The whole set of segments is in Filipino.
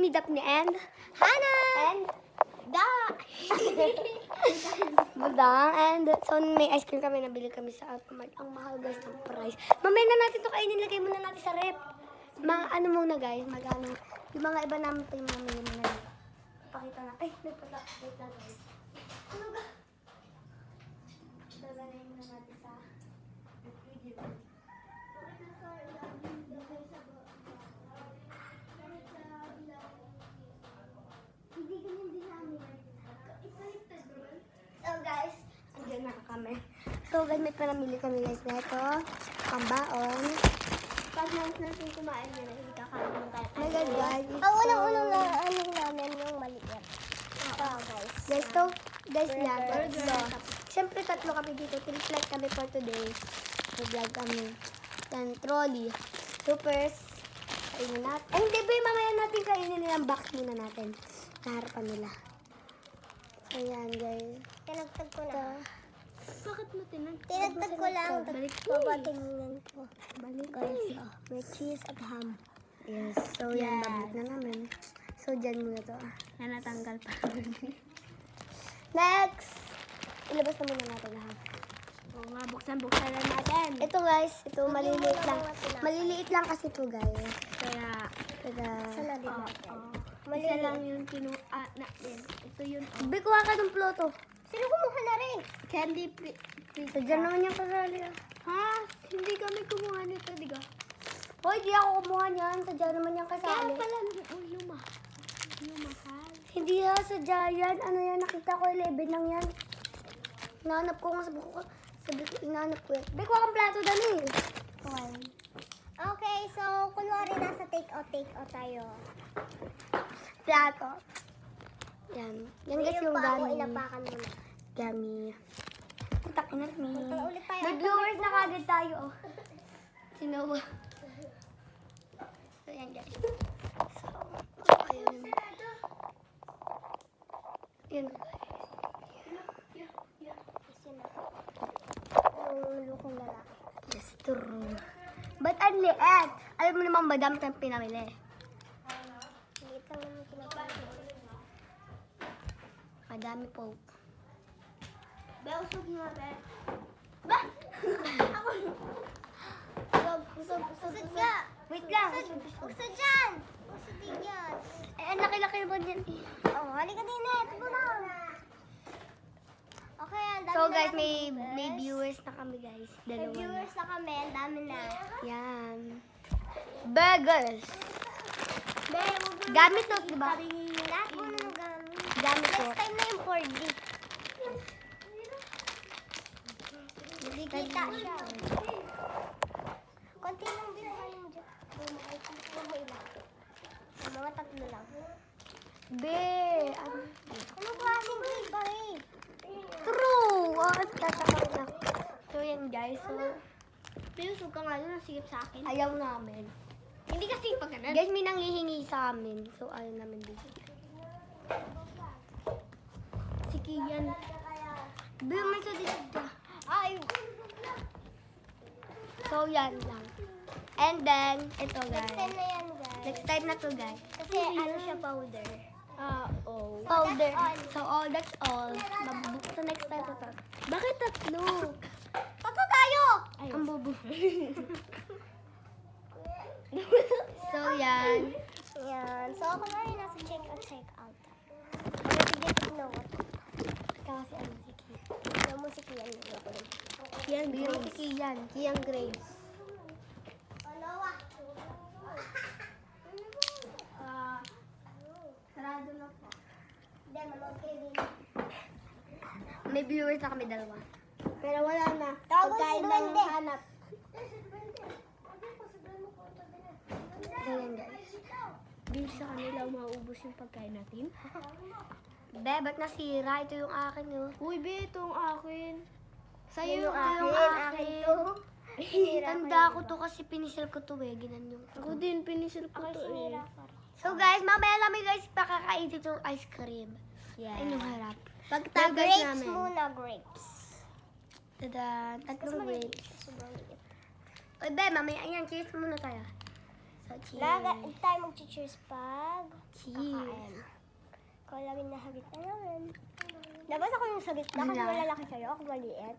me, Daphne, and Hana! and Da! Budang. And so, may ice cream kami. Nabili kami sa Alphamart. Ang mahal, guys, ng price. Mamaya na natin to kainin. Lagay muna natin sa rep. Ano muna, guys. Magano. Yung mga iba namin pa yung mamili muna. Pakita na. Ay, nagpala. Wait lang, guys. Ano ba? Daganayin muna natin sa refrigerator. Hindi ganyan din namin. Ipaliktad doon. So guys, andyan na kami. So guys, may panamili kami guys na ito. Pambaon. Pag natin kumain na rin, kakain naman tayo. My God guys. Ang unang-unang na ano namin yung maliit. Oo, guys. Guys, to guys na. Burger. Siyempre tatlo kami dito. Tiniplag kami for today. Nag-vlog kami. Then trolley. Supers. Kainin natin. Ay hindi ba mamaya natin kainin nilang box muna natin. Sa harapan nila. Ayan guys. Tinagtag ko na. Bakit mo tinagtag? Tinagtag ko lang. Balik Babatingin ko. Balik Guys, may cheese at ham. Yes. So yan, babalik na namin. So dyan muna to. Natanggal pa. Next! Ilabas na muna natin lahat. Oo nga, buksan na natin. Ito guys, ito maliliit lang. Maliliit lang kasi ito guys. Kaya, Saan na din natin? isa lang yung natin. Ito yun. Be, kuha ka ng ploto. Sino kumuha na rin? Candy So dyan naman yung kasali. Ha? Hindi kami kumuha nito, di ba? Hoy, di ako kumuha niyan. Sadya naman yung Kaya kasali. pala, lumahal. Hindi ha, sadya yan. Ano yan, nakita ko 11 lang yan. Inahanap ko nga sa buko ko. Sabi ko, inahanap ko yan. Be, kuha kang plato dali. Okay, so kunwari nasa take-out tayo. Plato. Yan. Yan guys yung pa ako gummy. inapakan muna. Gummy. Takin na me. Punta ulit tayo. May viewers na kagad tayo. Oh. Sino ba? So yan guys. So, ayun. Yan. Yung lukong lalaki. Yes, true. Ba't ang liit? Alam mo naman, madami tayong pinamili. Liit lang naman pinapakita. Madami po. Usog nga, be. Ba? Usog ka. Wait lang. Usog dyan. Usog din yan. Eh, ang laki-laki naman yan eh. Oh, halika din eh. Ito na. Okay, ang dami So na guys, natin may viewers na kami guys. May Dalawa na. viewers na kami. Ang dami na. Yan. Burgers. Be, Gamit to, di ba? lahat mo na gamit. Gamit to. Next time na yung 4D. Hindi kita siya. Konti lang binuhay yung dyan. Bumay lang. Mga tatlo lang. Be, ano? Ano ba kasing iba eh? True! Oh, tatakot na. So yan guys, so Pinusog ka nga doon, nasigip sa akin. ayaw namin. Hindi kasi pag ganun. Guys, may nanghihingi sa amin. So ayaw namin bigyan. Si Kian. Be, may sa dito. Ay! So yan lang. And then, ito Next time guys. na yan, guys. Next time na to guys. Kasi ano siya, powder. Oh. So, Powder. that's all. So all, that's all. So next time to to. Bakit tatlo? Tatlo tayo! Ang bubu. So yan. Yan. So, ako na rin nasa check-out. Nag-get know what. Kasi ano si Kian. Ano mo si Kian? Kian Grace. Si Kian. Kian Grace. Ano Sarado na po. Then, mag-kidding. May viewers na kami dalawa. Pero wala na. Pagkain lang hanap. So yan guys. Di sa kanila maubos yung pagkain natin. Be, ba't nasira? Ito yung akin oh. Uy, be, itong akin. Sa'yo Yung ito yung akin akin. to. Tanda ko to kasi pinisil ko to eh. Ginanyo ko. Ako din, pinisil ko to eh. So guys, mamaya namin guys pakakain itong ice cream. Yeah. Ayun yung harap. Pagta Burgers grapes namin. muna, grapes. Tada, tatlong grapes. Sobrang liit. Oy, be, mamaya yan. Cheers muna tayo. So, cheers. Laga, tayo mag-cheers pag... Cheers. na rin nasagit na naman. Dapat ako yung sagit na kasi malalaki sa'yo. Ako maliit.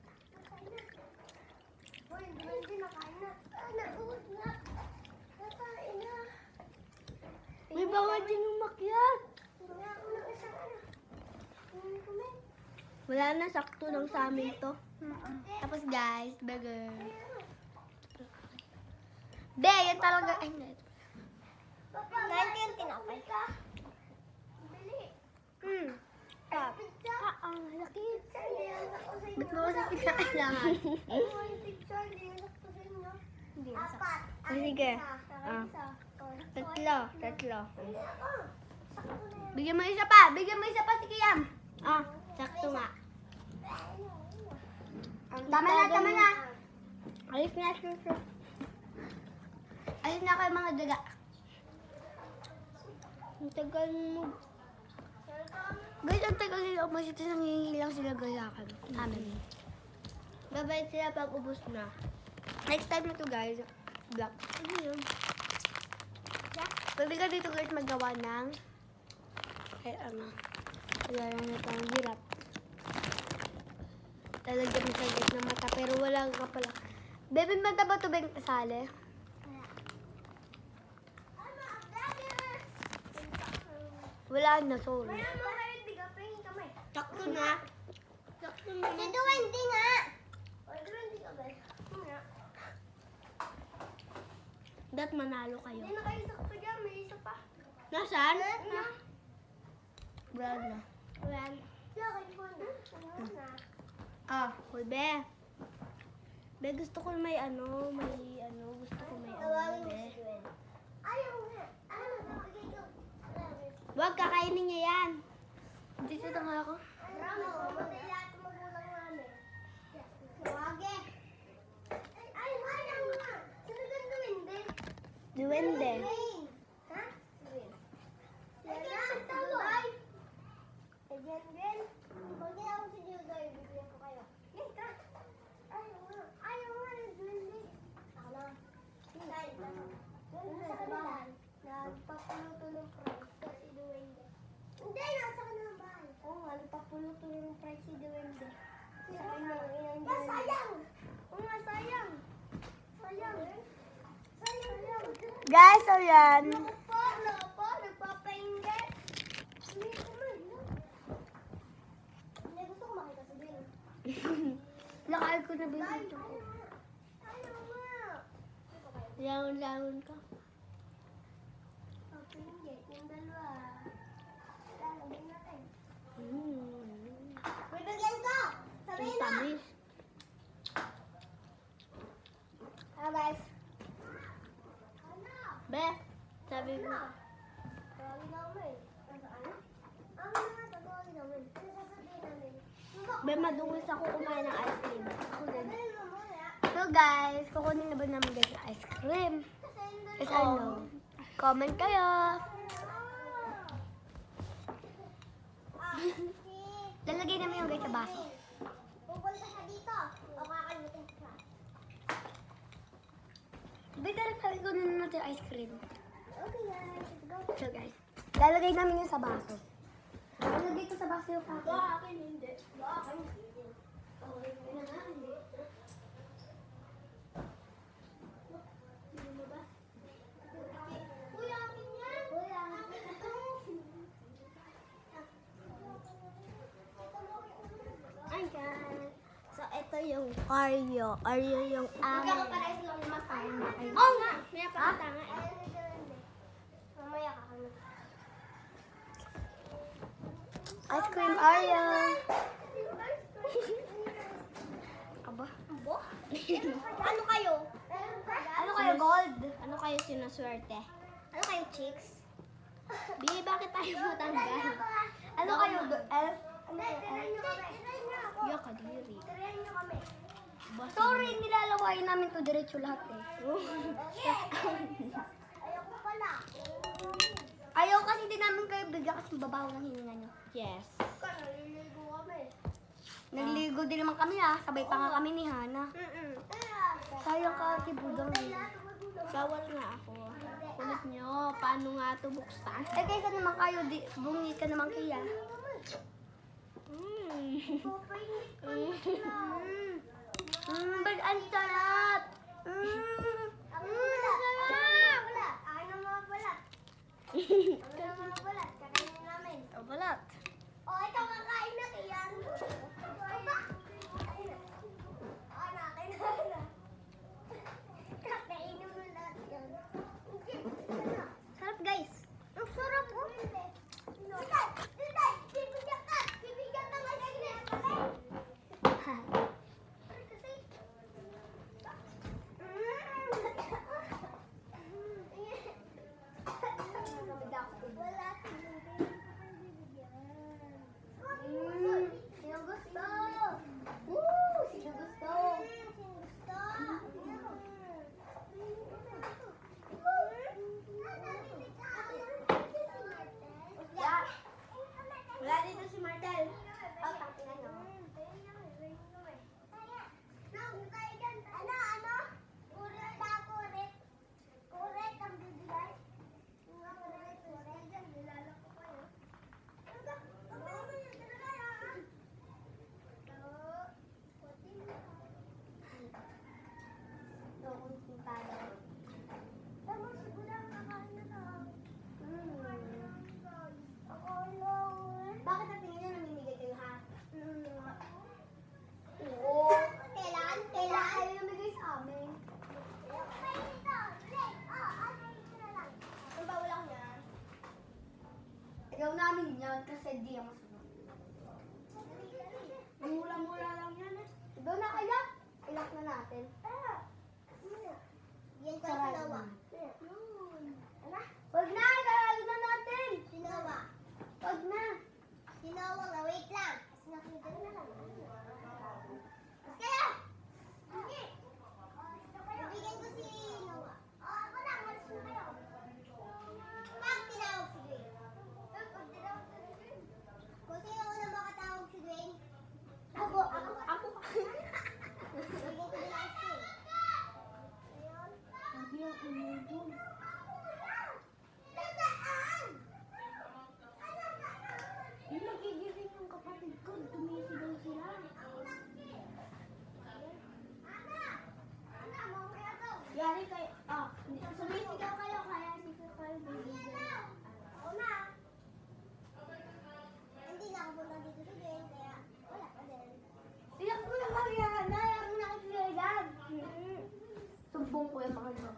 Hoy, hindi nakain na. Naubos na. Nakain na. May bawal din umakyat. Wala na, sakto lang sa amin to. Tapos guys, burger. Be, yan talaga. Ay, hindi. 90 yung tinapay. Tap. Laki. Ba't mo kasi pinakailangan? Hindi na sakto. Oh, sige. Tatlo. Bigyan mo isa pa. Si Kiyam. Sakto nga. Tama na. Alis na, suso. Ayun na kayo mga daga. Ang tagal mo. Guys, ang tagal nila umasit. Nangihilang sila guys sa akin. Amin. Babait sila pag ubos na. Next time na to guys. Black. Ano yun? Pwede ka dito guys magawa ng wala na itong hirap. Lalagyan mo sa git ng mata pero wala ka pala. Bebe, mata ba ito ba yung kasali? Wala na, sorry. Sakto na. Si Duwende nga. Dat manalo kayo. Hindi na kayo sakto dyan, may isa pa. Nasaan? Brown na. Be. Be, gusto ko may gusto ko may be. Huwag kakainin niya yan. Dito na nga ako. Duwende. Nagpapuluto ng fries si Duwende. Hindi, nasa ka ng bahay. Oo nga, nagpapuluto ng fries si Duwende. Sayang! Oo nga, sayang. Guys, so yan. Nako, nagpapainggit. Hindi gusto ko makita sa din. Lakay ko na dito. Ayaw nga. Langon-langon ka. Papainggit, yung dalawa. Lalagyan natin. Bibigyan ko! Sabihin mo! Tamis. Guys. Be, sabi mo. Tawagin namin. Ano nga, tawagin namin. Ano sasabihin namin? Be, madungis ako kumain ng ice cream. Ako din. So guys, kukunin na ba namin guys yung ice cream? Yes or no? Comment kayo. Lalagay namin yung guys sa baso. Pupunta ka dito. O kakalimutin ka. Bigla rin kami kunin natin yung ice cream. Okay guys, let's go. So guys, lalagay namin yung sa baso. Lalagay ko sa baso yung kakin. Akin hindi. Akin hindi. Okay, na nga, hindi. Kuya, akin yan. Kuya, Ay guys. So, ito yung Oreo. Oreo yung amin. magkakapares lang yung makain na kayo. Oo nga. May napakita nga eh. Mamaya ka kami. Ice cream Oreo. Aba? Abo? Ano kayo? Ano kayo, gold? Ano kayo sinaswerte? Ano kayo, chicks? Bi, bakit tayo matanggal? Ano kayo, elf? Ano kayo, elf? Yak, kadiri. Sorry, nilalawain namin to diretso lahat eh. Ayoko pala. Ayaw kasi din namin kayo bigla kasi babaw ng hininga nyo. Yes. Naliligo kami. Nagligo din naman kami sabay pa nga kami ni Hana. Sayang ka, tibudang din. Bawal nga ako. Kulit nyo. Paano nga ito buksan? Eh, kaysa naman kayo, bungi ka naman kaya. Ba't ang sarap? Sarap! Ano mga balat? Ano mga balat? Kakainin namin. O, balat. O, ito kakain na kiyan. Kakainin mo lahat yan. Sarap, guys. Ang sarap po. Bibigyan ka nga sa Sino gusto? Sino gusto? Wala dito si Martel. Oh, tatingnan nyo. Ano? Kuret na kuret. Kuret ang bibigay. Kuret. Nilalak ko kayo. Bakit sa tingin nyo namimigay kayo, ha? Oo. Kailan? Ayaw namigay sa amin. Ang bawal ako yan. Ikaw namin yan kasi di ang masunod. Mura-mura lang yan eh. Ikaw na kaya? Ilak na natin. Yan pa yung sinawa. Wag na! Ilalagay na natin! Sinawa. Wag na! Sinawa nga. Wait lang. Sinakita na lang. Kaya! Hindi. Bibigyan ko si Noah. Ako na! Malis na kayo! Pag tinawag si Dwayne. Kung sino una makatawag si Dwayne, Ako! bigyan ko din ice cream. Ayun. Hindi ang umudong. Nasaan? Yung magigiling yung kapatid ko, tumisigaw sila. Yari kayo, sumisigaw kayo, kaya sige kayo bibigyan. Una. Hindi na ako punta dito si Dwayne, kaya wala ka din. Iyak mo na Maria, nayak mo na kasi yan. Sumbong ko yung mga ito.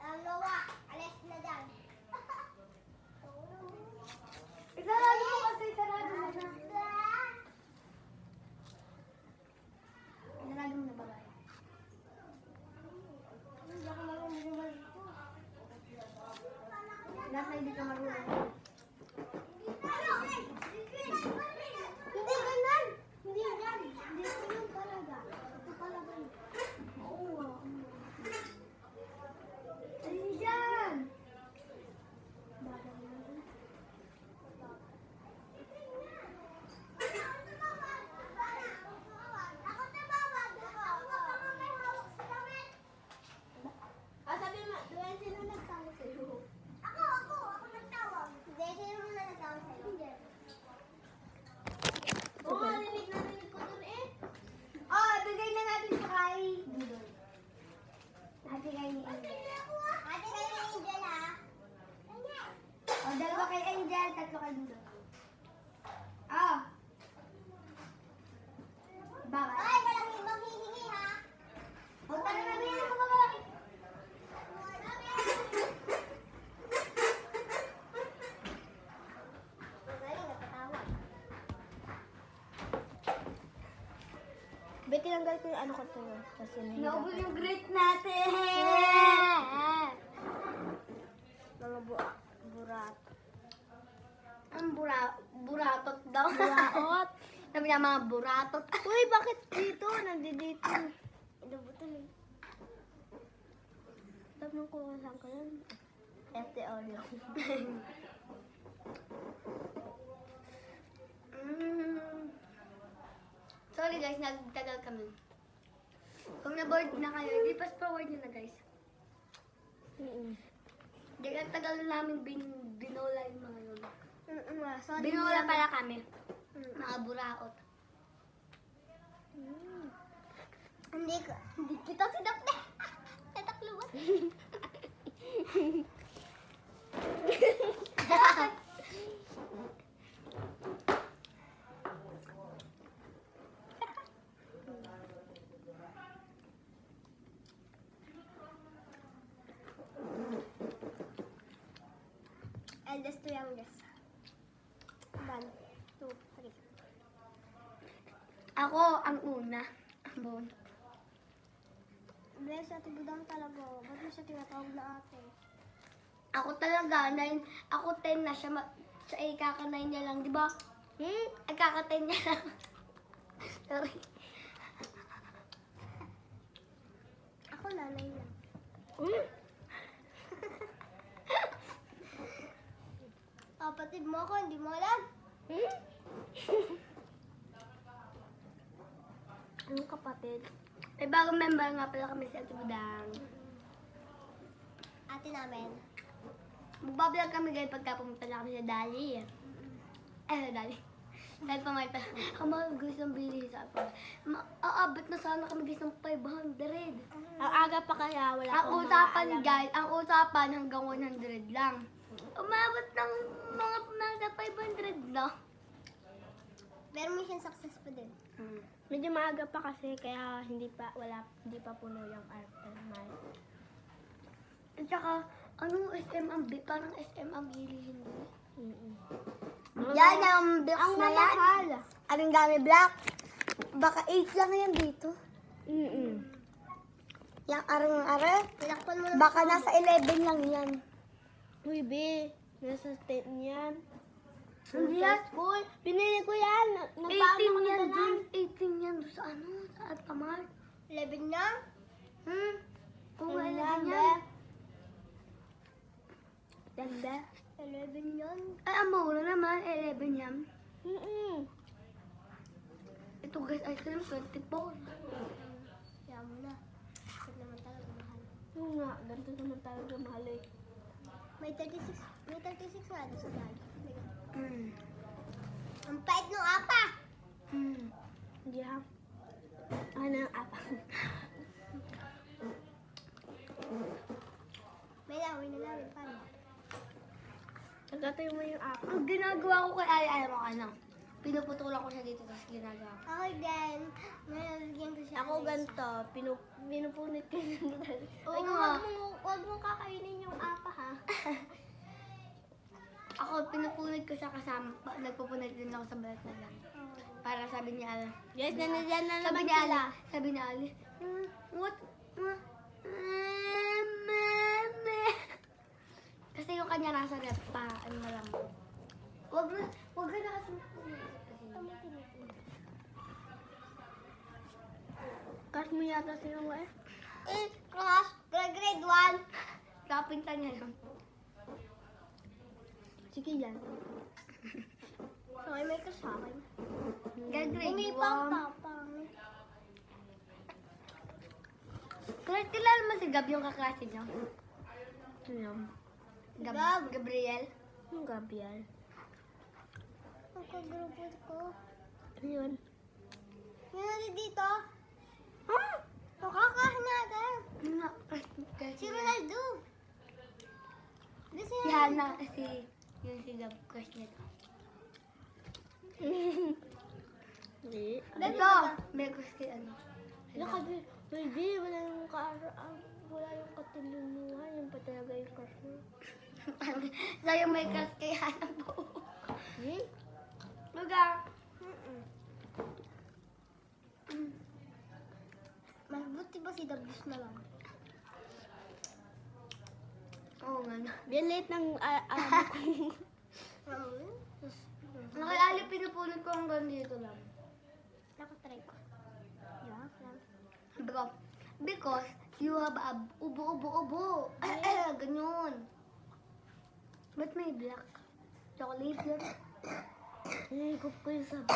Ang Noah, alis na dyan. Isarado mo kasi, isarado mo na. Isarado mo na ba ba? Hindi ako marunong ito. Nasa hindi ka marunong. Hindi ganun. Hindi yan. Hindi ko yun talaga. Ito talaga yun. Oo. Ayun dyan! Sabi mo, Dwayne, sino nagtawag sa'yo? Ako nagtawag. Hindi, sino na nagtawag sa'yo? Hindi. Oo, narinig ko dun eh. Oh, bigay na natin sa kay Dudoy. Ate kay ni Angel. Ate kayo ni Angel ha? O, dalawa kay Angel, tatlo kay Dudoy. Oh! Bakit? Ay, walang ibang hihingi ha? Huwag ka na nabili ko ba bakit? Magaling, napatawag. Betty, tinanggal ko yung ano ko to yun. Kasi Naubos yung grade natin! Mga burat. Ang buratot daw. Buraot. Sabi niya mga buratot. Uy, bakit dito? Nandito. Inabutan eh. Tanong ko saan ko yun. Ete Oreo. Sorry guys, nagtagal kami. Kung na-board na kayo, di fast forward nyo na guys. Di ka tagal na namin binola yung mga yun. Sorry. Binola pala kami. Mga buraot. Hindi kita sinap na. Tatakluban. Eldest to youngest. 1, 2, 3. Ako ang una. Ang bon. Bless, ate Budang talaga. Ba't mo siya tinatawag na ate? Ako talaga, 9. Ako 10 na siya. Siya ay kaka-9 niya lang, di ba? Ay kaka-10 niya lang. Sorry. Ako nanay lang. Kapatid mo ako, hindi mo alam. Anong kapatid? May bagong member nga pala kami sa Ate Budang. Ate namin. Magbablog kami guys pagka pumunta na kami sa Dali. Dali. Dahil pamay pa. Ang mga guys ng bili sa atin. Aabot na sana kami guys ng 500. Ang aga pa kaya wala Ang usapan guys, ang usapan hanggang 100 lang. Umabot ng mga nasa 500 na. Pero mission success pa din. Medyo maaga pa kasi kaya hindi pa puno yung RMI. At saka, ano SM ang parang SM ang bilihin mo. Yan ang blocks Ang na yan. mahal. Anong dami block? Baka 8 lang yan dito. Yung arang-ara. Pinakpan mo na. Baka nasa 11 lang yan. Uy, B. Nasa 10 yan. Hindi yan. School. Pinili ko yan. 18 yan dun. 18 yan dun sa ano, sa Alphamart. 11 na? Oo, Yan 11 be. yan. Yan ba? 11 yan. Ay, ang mura naman, 11 yan. Ito guys, ice cream, 24. Kaya mo na. Ito naman talaga mahal. Oo nga, ganito naman talaga mahal eh. May 36 nga doon sa dali. Mm. Ang pait nung apa. Hindi ha? Ano ang apa? May lawin na lawin. Paano? Nagkatayo mo yung apa. Ang ginagawa ko kay Ay, alam mo ano, pinuputulan ko siya dito, tapos ginagawa ko. Ako din. Nalagyan ko siya. Ako ganito, pinupunit ko yung Oo Ay, nga. wag mo kakainin yung apa ha. Ako, pinupunit ko siya kasama, nagpupunit din ako sa balat na lang. Para sabi niya, Ala. Guys, nandiyan na Sabi naman ni sila. Ali, sabi ni Ali, what? Mama. Kasi yung kanya nasa rep pa, ano na lang. Wag ka na kasi. Crush mo yata si Mama eh. Class, grade 1. Kapinta niya lang. Sige yan. Okay, may kasama. Grade Umipang 1. tapang. Kilala mo si Gab yung kaklase niya? Ano? Gabriel? Yung Gabriel. Ang kagrupo ko. Ano yun? Yung nari dito. Ha? Nakakahanada. Ano? Si Ronaldo. Di si Si Hana, si Gab, crush niya to. Hindi. Ito, may crush kay ano. Wala ka, baby. Wala yung wala yung katilinuhan. Yung pa talaga yung crush mo. Sa'yo may crush kay Hana po. Hmm? Lugar. Mas buti ba si Dablus na lang? Oo nga na. Bien late ng Nakilali, pinupunod ko hanggang dito lang. Nakatry ko. Because you have a ubo. Ganyan. Ba't may black? Chocolate yan. Nahigop ko yung sabaw.